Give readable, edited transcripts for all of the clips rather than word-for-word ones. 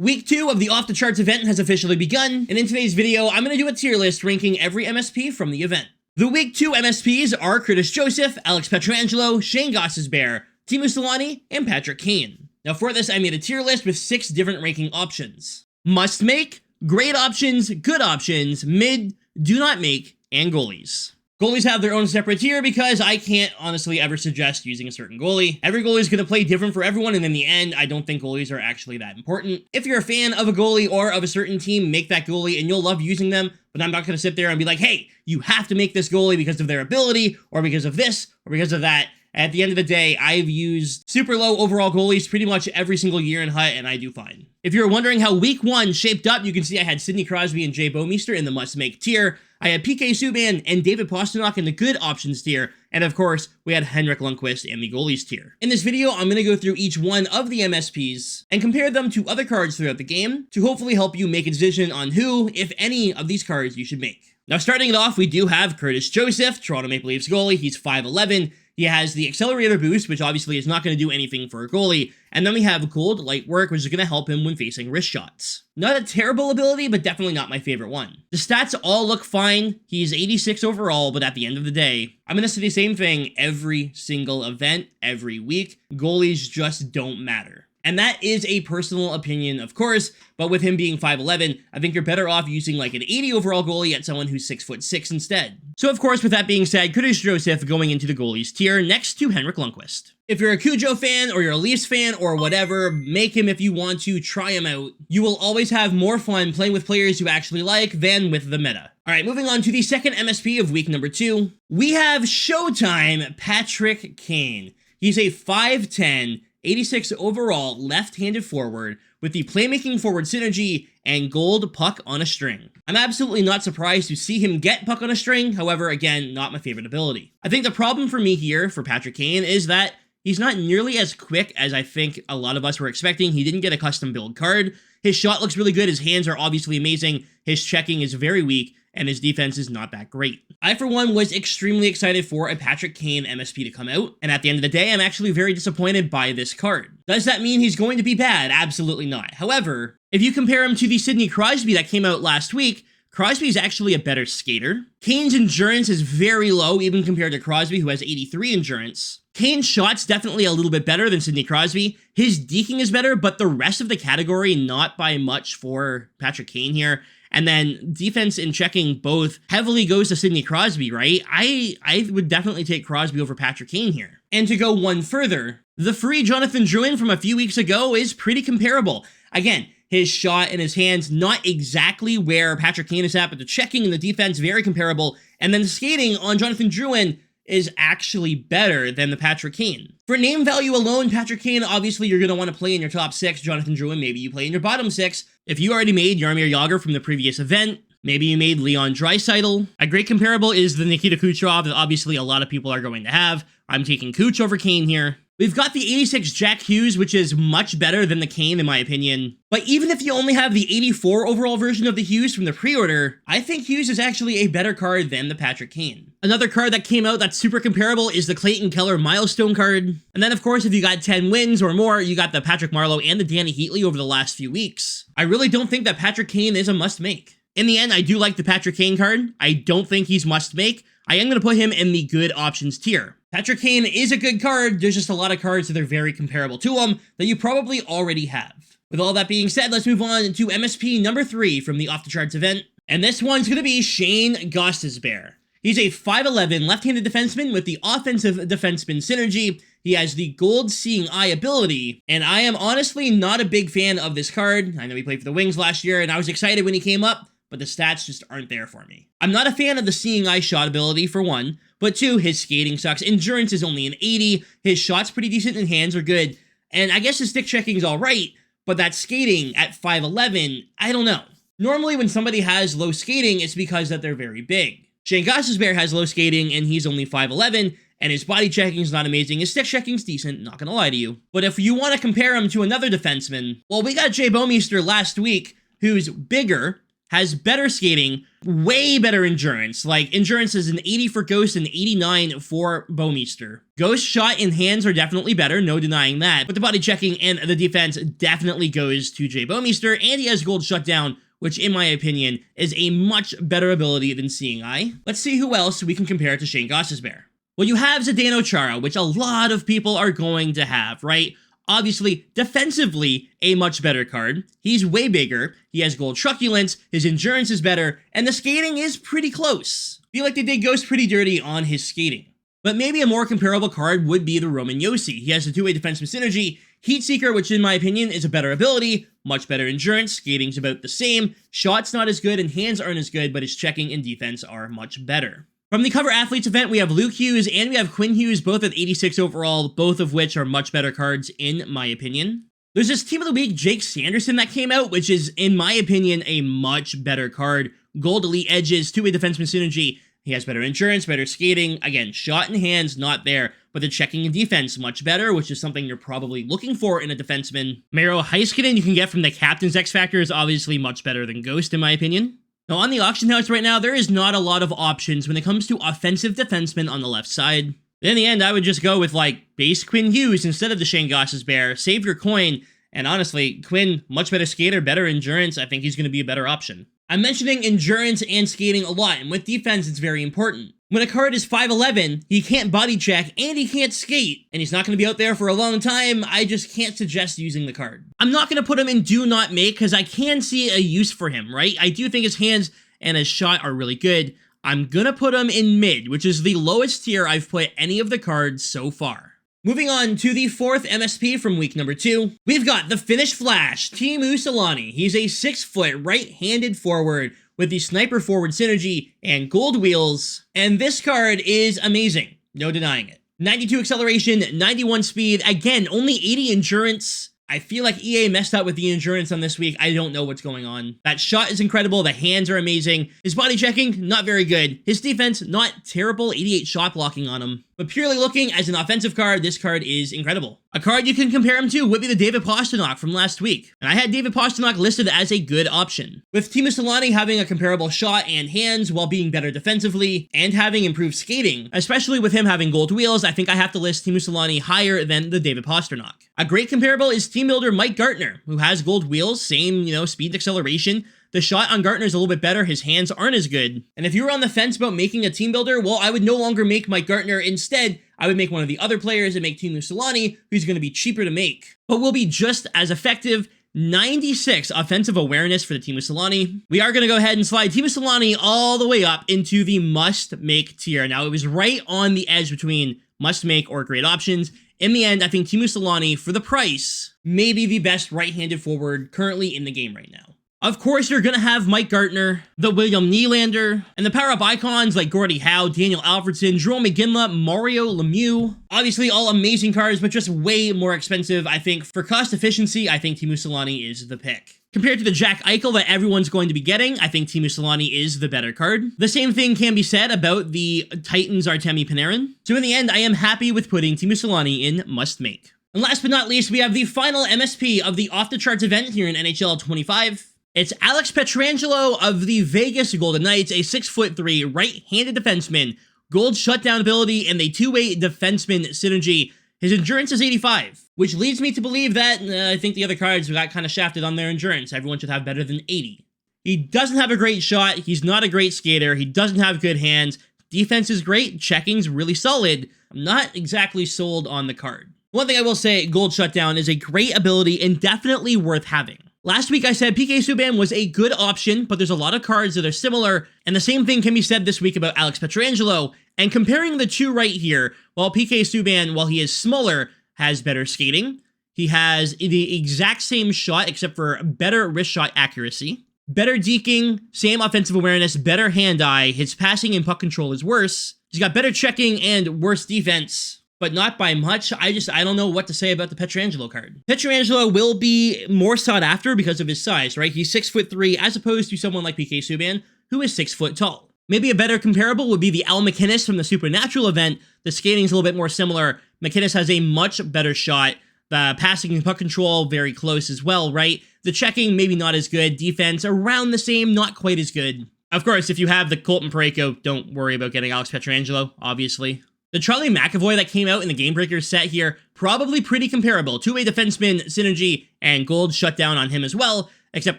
Week 2 of the Off the Charts event has officially begun, and in today's video, I'm going to do a tier list ranking every MSP from the event. The Week 2 MSPs are Curtis Joseph, Alex Petrangelo, Shayne Gostisbehere, Teemu Selanne, and Patrick Kane. Now for this, I made a tier list with 6 different ranking options. Must make, great options, good options, mid, do not make, and goalies. Goalies have their own separate tier because I can't honestly ever suggest using a certain goalie. Every goalie is going to play different for everyone, and in the end, I don't think goalies are actually that important. If you're a fan of a goalie or of a certain team, make that goalie and you'll love using them, but I'm not going to sit there and be like, hey, you have to make this goalie because of their ability, or because of this, or because of that. At the end of the day, I've used super low overall goalies pretty much every single year in HUT, and I do fine. If you're wondering how week 1 shaped up, you can see I had Sidney Crosby and Jay Bouwmeester in the must-make tier. I had PK Subban and David Pastrnak in the good options tier, and of course, we had Henrik Lundqvist in the goalies tier. In this video, I'm going to go through each one of the MSPs and compare them to other cards throughout the game to hopefully help you make a decision on who, if any, of these cards you should make. Now starting it off, we do have Curtis Joseph, Toronto Maple Leafs goalie. He's 5'11". He has the accelerator boost, which obviously is not going to do anything for a goalie, and then we have gold light work, which is going to help him when facing wrist shots. Not a terrible ability, but definitely not my favorite one. The stats all look fine. He's 86 overall, but at the end of the day, I'm going to say the same thing every single event, every week. Goalies just don't matter. And that is a personal opinion, of course, but with him being 5'11", I think you're better off using like an 80 overall goalie at someone who's 6'6" instead. So of course, with that being said, Curtis Joseph going into the goalies tier next to Henrik Lundqvist. If you're a Cujo fan, or you're a Leafs fan, or whatever, make him if you want to, try him out. You will always have more fun playing with players you actually like than with the meta. Alright, moving on to the second MSP of week number 2. We have Showtime Patrick Kane. He's a 5'10", 86 overall left-handed forward with the playmaking forward synergy and gold puck on a string. I'm absolutely not surprised to see him get puck on a string, however, again, not my favorite ability. I think the problem for me here for Patrick Kane is that he's not nearly as quick as I think a lot of us were expecting. He didn't get a custom build card. His shot looks really good, his hands are obviously amazing, his checking is very weak, and his defense is not that great. I, for one, was extremely excited for a Patrick Kane MSP to come out, and at the end of the day, I'm actually very disappointed by this card. Does that mean he's going to be bad? Absolutely not. However, if you compare him to the Sidney Crosby that came out last week, Crosby is actually a better skater. Kane's endurance is very low, even compared to Crosby, who has 83 endurance. Kane's shot's definitely a little bit better than Sidney Crosby. His deking is better, but the rest of the category, not by much for Patrick Kane here. And then defense and checking both heavily goes to Sidney Crosby, right? I would definitely take Crosby over Patrick Kane here. And to go one further, the free Jonathan Drouin from a few weeks ago is pretty comparable. Again, his shot and his hands not exactly where Patrick Kane is at, but the checking and the defense very comparable. And then the skating on Jonathan Drouin is actually better than the Patrick Kane. For name value alone, Patrick Kane, obviously you're going to want to play in your top 6. Jonathan Drouin, maybe you play in your bottom 6. If you already made Jaromir Jagr from the previous event, maybe you made Leon Draisaitl. A great comparable is the Nikita Kucherov that obviously a lot of people are going to have. I'm taking Kuch over Kane here. We've got the 86 Jack Hughes, which is much better than the Kane in my opinion. But even if you only have the 84 overall version of the Hughes from the pre-order, I think Hughes is actually a better card than the Patrick Kane. Another card that came out that's super comparable is the Clayton Keller Milestone card. And then of course, if you got 10 wins or more, you got the Patrick Marleau and the Danny Heatley over the last few weeks. I really don't think that Patrick Kane is a must-make. In the end, I do like the Patrick Kane card. I don't think he's must-make. I am going to put him in the good options tier. Patrick Kane is a good card, there's just a lot of cards that are very comparable to him that you probably already have. With all that being said, let's move on to MSP number 3 from the Off the Charts event, and this one's going to be Shayne Gostisbehere. He's a 5'11" left-handed defenseman with the offensive defenseman synergy. He has the gold seeing eye ability, and I am honestly not a big fan of this card. I know he played for the Wings last year, and I was excited when he came up, but the stats just aren't there for me. I'm not a fan of the seeing eye shot ability, for one, but 2, his skating sucks. Endurance is only an 80, his shot's pretty decent and hands are good, and I guess his stick checking is alright, but that skating at 5'11", I don't know. Normally when somebody has low skating, it's because that they're very big. Shayne Gostisbehere has low skating, and he's only 5'11", and his body checking is not amazing. His stick checking's decent, not gonna lie to you. But if you want to compare him to another defenseman, well, we got Jay Bouwmeester last week, who's bigger, has better skating, way better endurance. Like, endurance is an 80 for Ghost and 89 for Bouwmeester. Ghost shot and hands are definitely better, no denying that, but the body checking and the defense definitely goes to Jay Bouwmeester, and he has gold shutdown, which in my opinion is a much better ability than Seeing Eye. Let's see who else we can compare to Shayne Gostisbehere. Well, you have Zdeno Chara, which a lot of people are going to have, right? Obviously, defensively, a much better card. He's way bigger, he has gold truculence, his endurance is better, and the skating is pretty close. I feel like they did Ghost pretty dirty on his skating. But maybe a more comparable card would be the Roman Josi. He has the two-way defenseman synergy, Heat Seeker, which in my opinion is a better ability, much better endurance, skating's about the same, shot's not as good, and hands aren't as good, but his checking and defense are much better. From the Cover Athletes event, we have Luke Hughes and we have Quinn Hughes, both at 86 overall, both of which are much better cards in my opinion. There's this Team of the Week, Jake Sanderson, that came out, which is, in my opinion, a much better card. Gold Elite Edges, two-way defenseman synergy. He has better endurance, better skating. Again, shot and hands, not there, but the checking and defense, much better, which is something you're probably looking for in a defenseman. Miro Heiskanen you can get from the Captain's X Factor is obviously much better than Ghost, in my opinion. Now, on the auction house right now, there is not a lot of options when it comes to offensive defensemen on the left side. In the end, I would just go with, like, base Quinn Hughes instead of the Shayne Gostisbehere, save your coin, and honestly, Quinn, much better skater, better endurance, I think he's going to be a better option. I'm mentioning endurance and skating a lot, and with defense, it's very important. When a card is 5'11", he can't body check, and he can't skate, and he's not going to be out there for a long time, I just can't suggest using the card. I'm not going to put him in Do Not Make, because I can see a use for him, right? I do think his hands and his shot are really good. I'm going to put him in Mid, which is the lowest tier I've put any of the cards so far. Moving on to the fourth MSP from week number 2, we've got the Finnish Flash, Teemu Selanne. He's a 6-foot right-handed forward with the sniper forward synergy and gold wheels, and this card is amazing, no denying it. 92 acceleration, 91 speed, again, only 80 endurance. I feel like EA messed up with the endurance on this week. I don't know what's going on. That shot is incredible. The hands are amazing. His body checking, not very good. His defense, not terrible. 88 shot blocking on him. But purely looking as an offensive card, this card is incredible. A card you can compare him to would be the David Pastrnak from last week. And I had David Pastrnak listed as a good option. With Teemu Selanne having a comparable shot and hands while being better defensively and having improved skating, especially with him having gold wheels, I think I have to list Teemu Selanne higher than the David Pastrnak. A great comparable is team builder Mike Gartner, who has gold wheels, same, speed and acceleration. The shot on Gartner is a little bit better, his hands aren't as good. And if you were on the fence about making a team builder, well, I would no longer make Mike Gartner. Instead, I would make one of the other players and make Teemu Selanne, who's going to be cheaper to make, but will be just as effective. 96 offensive awareness for the Teemu Selanne. We are going to go ahead and slide Teemu Selanne all the way up into the must-make tier. Now, it was right on the edge between must-make or great options. In the end, I think Teemu Selanne, for the price, may be the best right-handed forward currently in the game right now. Of course, you're going to have Mike Gartner, the William Nylander, and the power-up icons like Gordie Howe, Daniel Alfredsson, Jerome McGinley, Mario Lemieux. Obviously, all amazing cards, but just way more expensive. I think for cost efficiency, I think Teemu Selanne is the pick. Compared to the Jack Eichel that everyone's going to be getting, I think Teemu Selanne is the better card. The same thing can be said about the Titans Artemi Panarin. So in the end, I am happy with putting Teemu Selanne in must-make. And last but not least, we have the final MSP of the off-the-charts event here in NHL 25. It's Alex Petrangelo of the Vegas Golden Knights, a 6'3" right-handed defenseman, gold shutdown ability, and a two-way defenseman synergy. His endurance is 85, which leads me to believe that I think the other cards got kind of shafted on their endurance. Everyone should have better than 80. He doesn't have a great shot, he's not a great skater, he doesn't have good hands, defense is great, checking's really solid. I'm not exactly sold on the card. One thing I will say, gold shutdown is a great ability and definitely worth having. Last week I said PK Subban was a good option, but there's a lot of cards that are similar, and the same thing can be said this week about Alex Petrangelo. And comparing the two right here, while PK Subban, while he is smaller, has better skating, he has the exact same shot except for better wrist shot accuracy, better deking, same offensive awareness, better hand-eye, his passing and puck control is worse, he's got better checking and worse defense, but not by much. I don't know what to say about the Petrangelo card. Petrangelo will be more sought after because of his size, right? He's 6'3", as opposed to someone like PK Subban, who is 6 foot tall. Maybe a better comparable would be the Al MacInnis from the Supernatural event. The skating's a little bit more similar. MacInnis has a much better shot. The passing and puck control, very close as well, right? The checking, maybe not as good. Defense, around the same, not quite as good. Of course, if you have the Colton Parayko, don't worry about getting Alex Petrangelo, obviously. The Charlie McAvoy that came out in the Game Breaker set here, probably pretty comparable. Two-way defenseman, synergy, and gold shutdown on him as well, except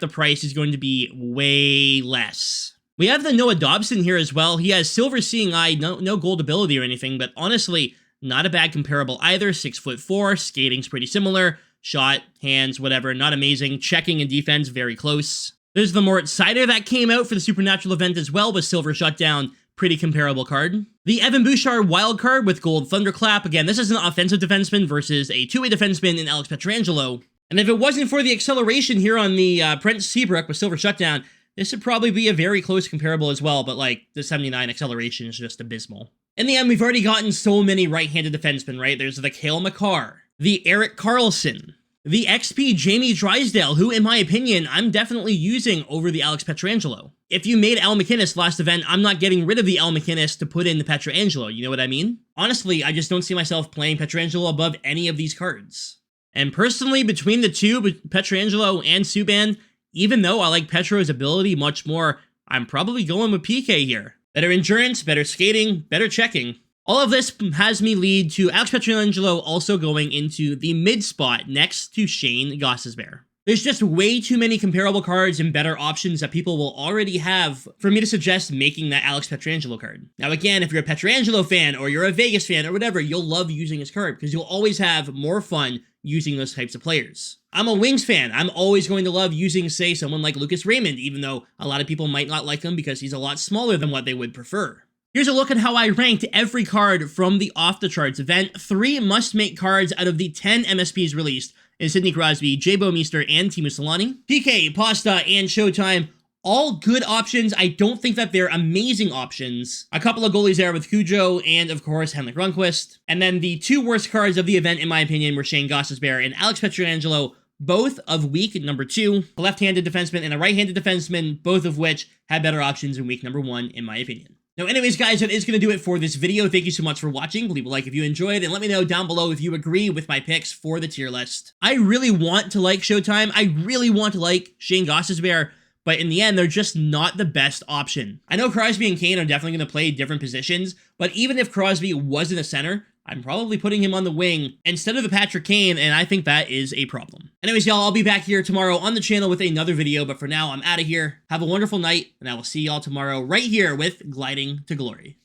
the price is going to be way less. We have the Noah Dobson here as well. He has silver seeing eye, no gold ability or anything, but honestly, not a bad comparable either. 6'4", skating's pretty similar. Shot, hands, whatever, not amazing. Checking and defense, very close. There's the Moritz Seider that came out for the Supernatural event as well with silver shutdown. Pretty comparable card. The Evan Bouchard wild card with gold thunderclap. Again, this is an offensive defenseman versus a two-way defenseman in Alex Petrangelo. And if it wasn't for the acceleration here on the Brent Seabrook with silver shutdown, this would probably be a very close comparable as well, but like the 79 acceleration is just abysmal. In the end, we've already gotten so many right-handed defensemen, right? There's the Cale Makar, the Erik Karlsson, the XP Jamie Drysdale, who, in my opinion, I'm definitely using over the Alex Petrangelo. If you made Al MacInnis last event, I'm not getting rid of the Al MacInnis to put in the Petrangelo, you know what I mean? Honestly, I just don't see myself playing Petrangelo above any of these cards. And personally, between the two, Petrangelo and Subban, even though I like Petro's ability much more, I'm probably going with PK here. Better endurance, better skating, better checking. All of this has me lead to Alex Petrangelo also going into the mid spot next to Shayne Gostisbehere. There's just way too many comparable cards and better options that people will already have for me to suggest making that Alex Petrangelo card. Now again, if you're a Petrangelo fan or you're a Vegas fan or whatever, you'll love using his card because you'll always have more fun using those types of players. I'm a Wings fan. I'm always going to love using, say, someone like Lucas Raymond, even though a lot of people might not like him because he's a lot smaller than what they would prefer. Here's a look at how I ranked every card from the Off the Charts event. 3 must-make cards out of the 10 MSPs released in Sidney Crosby, Jay Bouwmeester, and Teemu Selanne. PK, Pasta, and Showtime, all good options. I don't think that they're amazing options. A couple of goalies there with Cujo and, of course, Henrik Rundqvist. And then the 2 worst cards of the event, in my opinion, were Shayne Gostisbehere and Alex Petrangelo, both of week number 2. A left-handed defenseman and a right-handed defenseman, both of which had better options in week number 1, in my opinion. Now, anyways, guys, that is going to do it for this video. Thank you so much for watching. Leave a like if you enjoyed, and let me know down below if you agree with my picks for the tier list. I really want to like Showtime. I really want to like Shayne Gostisbehere, but in the end, they're just not the best option. I know Crosby and Kane are definitely going to play different positions, but even if Crosby wasn't a center, I'm probably putting him on the wing instead of the Patrick Kane, and I think that is a problem. Anyways, y'all, I'll be back here tomorrow on the channel with another video, but for now, I'm out of here. Have a wonderful night, and I will see y'all tomorrow right here with Gliding to Glory.